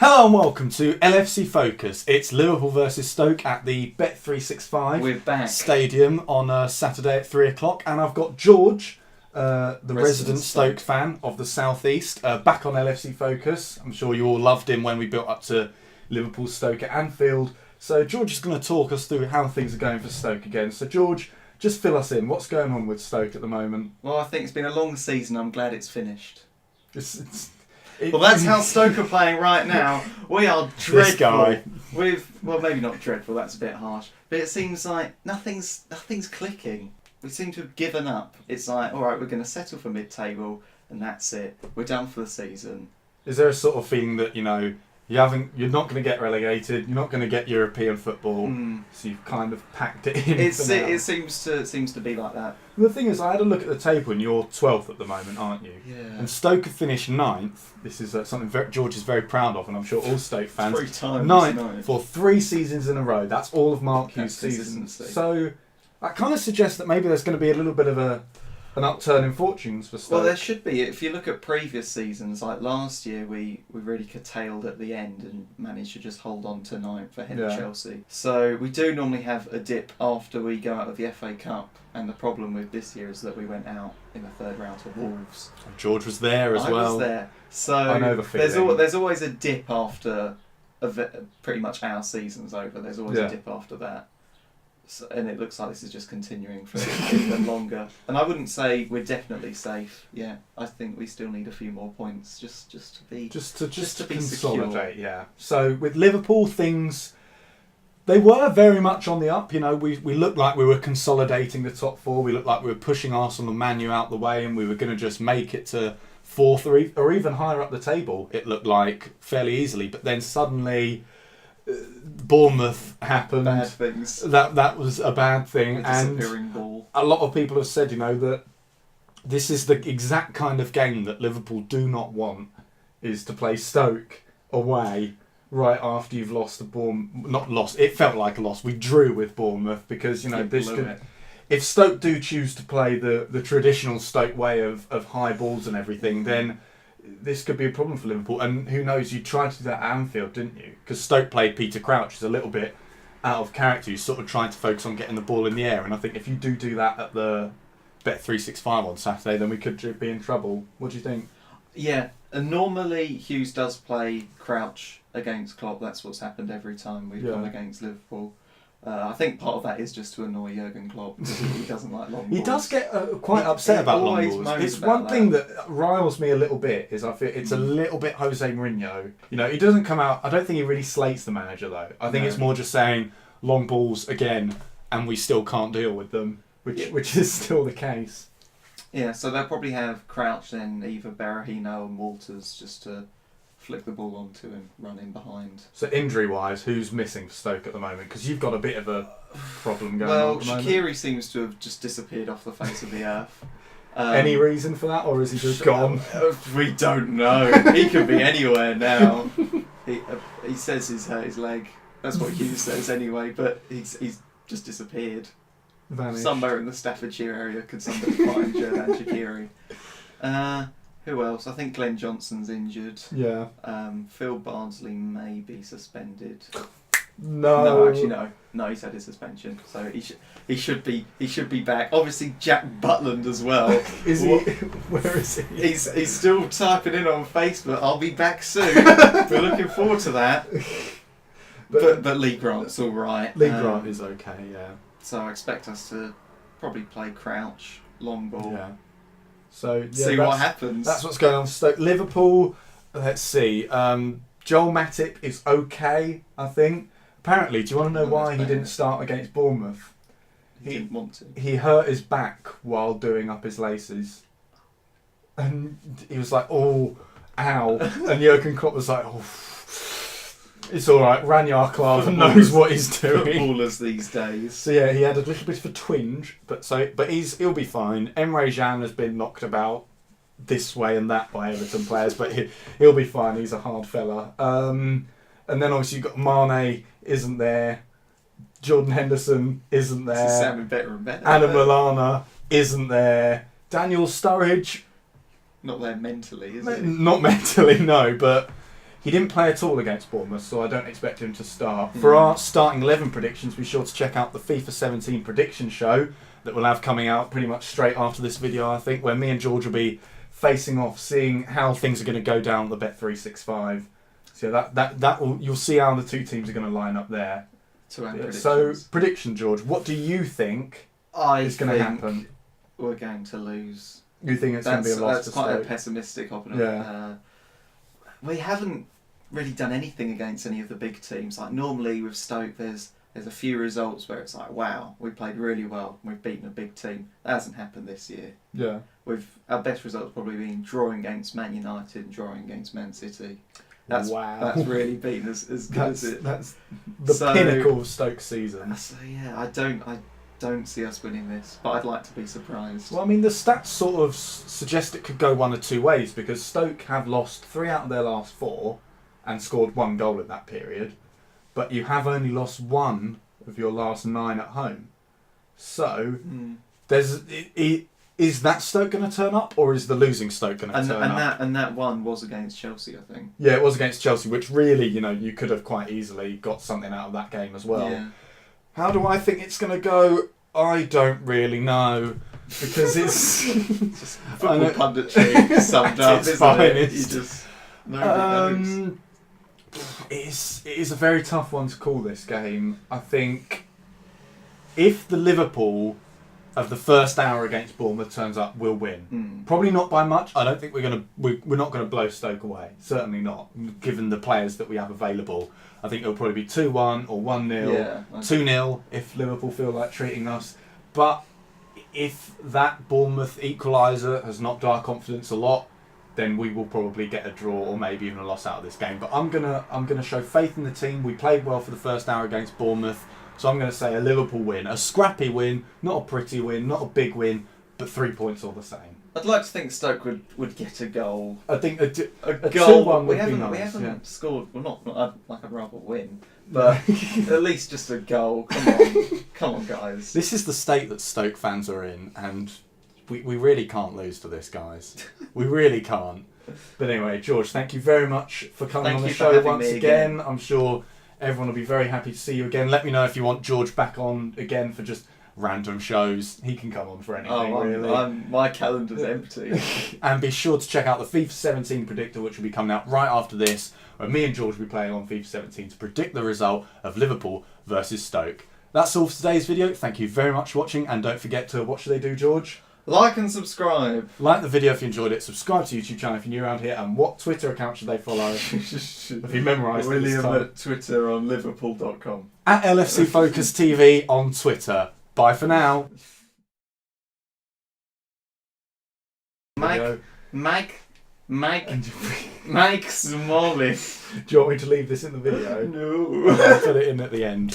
Hello and welcome to LFC Focus. It's Liverpool versus Stoke at the Bet365 Stadium on Saturday at 3 o'clock. And I've got George, the resident Stoke fan of the South East, back on LFC Focus. I'm sure you all loved him when we built up to Liverpool Stoke at Anfield. So George is going to talk us through how things are going for Stoke again. So George, just fill us in. What's going on with Stoke at the moment? Well, I think it's been a long season. I'm glad it's finished. Well, that's how Stoke are playing right now. We are dreadful. This guy. Well, maybe not dreadful. That's a bit harsh. But it seems like nothing's clicking. We seem to have given up. It's like, all right, we're going to settle for mid-table, and that's it. We're done for the season. Is there a sort of feeling that you're not going to get relegated, you're not going to get European football, so you've kind of packed it in? It seems to be like that. The thing is, I had a look at the table, and you're 12th at the moment, aren't you? Yeah. And Stoke have finished 9th. This is something George is very proud of, and I'm sure all Stoke fans. 3 times 9th for 3 seasons in a row. That's all of Mark Hughes' seasons. Consistency. So that kind of suggests that maybe there's going to be a little bit of an upturn in fortunes for Stoke. Well, there should be. If you look at previous seasons, like last year, we really curtailed at the end and managed to just hold on to 9th ahead of Chelsea. So we do normally have a dip after we go out of the FA Cup, and the problem with this year is that we went out in the 3rd round to Wolves. George was there as well. I was there. So I know the feeling. There's always a dip after pretty much our season's over. There's always a dip after that. So, and it looks like this is just continuing for even longer. And I wouldn't say we're definitely safe. Yeah, I think we still need a few more points just to be consolidate. secure. Yeah. So with Liverpool, things they were very much on the up. You know, we looked like we were consolidating the top 4. We looked like we were pushing Arsenal and Man U out the way, and we were going to just make it to 4th or even higher up the table. It looked like fairly easily, but then suddenly Bournemouth happened. Bad things. That was a bad thing, and disappearing ball. A lot of people have said, that this is the exact kind of game that Liverpool do not want, is to play Stoke away right after you've lost the Bournemouth. Not lost. It felt like a loss. We drew with Bournemouth because this could. If Stoke do choose to play the traditional Stoke way of high balls and everything, then this could be a problem for Liverpool. And who knows, you tried to do that at Anfield, didn't you? Because Stoke played Peter Crouch, who's a little bit out of character. He's sort of trying to focus on getting the ball in the air. And I think if you do that at the Bet365 on Saturday, then we could be in trouble. What do you think? Yeah, and normally Hughes does play Crouch against Klopp. That's what's happened every time we've gone against Liverpool. I think part of that is just to annoy Jurgen Klopp because he doesn't like long balls. He does get quite upset about long balls. It's one thing that riles me a little bit is I feel it's a little bit Jose Mourinho. He doesn't come out. I don't think he really slates the manager though. I think it's more just saying long balls again, and we still can't deal with them, which is still the case. Yeah, so they'll probably have Crouch then either Berahino and Walters just to flick the ball onto and run in behind. So injury-wise, who's missing for Stoke at the moment? Because you've got a bit of a problem going on at the moment. Well, Shaqiri seems to have just disappeared off the face of the earth. Any reason for that, or is he just gone? We don't know. He could be anywhere now. He says he's hurt his leg. That's what Hughes says anyway, but he's just disappeared. Vanished. Somewhere in the Staffordshire area could somebody find Jordan Shaqiri. Who else? I think Glenn Johnson's injured. Yeah. Phil Barnsley may be suspended. No, actually no. No, he's had his suspension, so he should be back. Obviously, Jack Butland as well. Is he? Where is he? He's still typing in on Facebook. I'll be back soon. We're looking forward to that. But Lee Grant's all right. Lee Grant is okay. Yeah. So I expect us to probably play Crouch, long ball. Yeah. So see what happens. That's what's going on for Stoke. Liverpool, let's see. Joel Matip is okay, I think. Apparently, do you want to know why he didn't start against Bournemouth? He didn't want to. He hurt his back while doing up his laces. And he was like, oh, ow. And Jurgen Klopp was like, oh, it's all right. Ranyar Klavan knows what he's doing. Footballers these days. So yeah, he had a little bit of a twinge, but he'll be fine. Emre Can has been knocked about this way and that by Everton players, but he'll be fine. He's a hard fella. And then obviously you've got Mane isn't there, Jordan Henderson isn't there, it's sounding better and better. Adam Lallana isn't there, Daniel Sturridge not there mentally, is he? Not mentally, no, but He didn't play at all against Bournemouth, so I don't expect him to start. For our starting 11 predictions, be sure to check out the FIFA 17 prediction show that we'll have coming out pretty much straight after this video, I think, where me and George will be facing off, seeing how things are going to go down the Bet365. So that will, you'll see how the two teams are going to line up there. So, prediction, George, what do you think is going to happen? We're going to lose. You think it's going to be a loss to Stoke? That's quite a pessimistic opinion. Yeah. We haven't really done anything against any of the big teams. Like normally with Stoke, there's a few results where it's like, wow, we played really well, we've beaten a big team. That hasn't happened this year. Yeah. Our best results probably been drawing against Man United and drawing against Man City. That's really been as good as it. That's the pinnacle of Stoke's season. So yeah, I don't see us winning this, but I'd like to be surprised. Well, I mean, the stats sort of suggest it could go one of two ways, because Stoke have lost 3 out of their last 4 and scored 1 goal in that period, but you have only lost 1 of your last 9 at home. So, is that Stoke going to turn up, or is the losing Stoke going to turn up? And that one was against Chelsea, I think. Yeah, it was against Chelsea, which really, you could have quite easily got something out of that game as well. Yeah. How do I think it's going to go? I don't really know, because it's just football punditry summed up, isn't it? You just nobody knows. It is a very tough one to call, this game. I think if the Liverpool of the first hour against Bournemouth turns up, we'll win. Probably not by much. I don't think we're not going to blow Stoke away. Certainly not, given the players that we have available. I think it'll probably be 2-1 or 1-0, 2-0 if Liverpool feel like treating us. But if that Bournemouth equaliser has knocked our confidence a lot, then we will probably get a draw or maybe even a loss out of this game. But I'm gonna show faith in the team. We played well for the first hour against Bournemouth, so I'm going to say a Liverpool win, a scrappy win, not a pretty win, not a big win, but 3 points all the same. I'd like to think Stoke would get a goal. I think a goal 2-1 would be nice. We haven't scored. Well, I'd rather win, but at least just a goal. Come on, guys. This is the state that Stoke fans are in, and we really can't lose to this, guys. We really can't. But anyway, George, thank you very much for coming on the show once again. I'm sure everyone will be very happy to see you again. Let me know if you want George back on again for just random shows. He can come on for anything, really. My calendar's empty. And be sure to check out the FIFA 17 predictor, which will be coming out right after this, where me and George will be playing on FIFA 17 to predict the result of Liverpool versus Stoke. That's all for today's video. Thank you very much for watching, and don't forget to, what should they do, George? Like and subscribe. Like the video if you enjoyed it. Subscribe to the YouTube channel if you're new around here. And what Twitter account should they follow? Have you memorised this William time? at Twitter on Liverpool.com. At LFC Focus TV on Twitter. Bye for now. Mike Smalley. Do you want me to leave this in the video? No. I'll put it in at the end.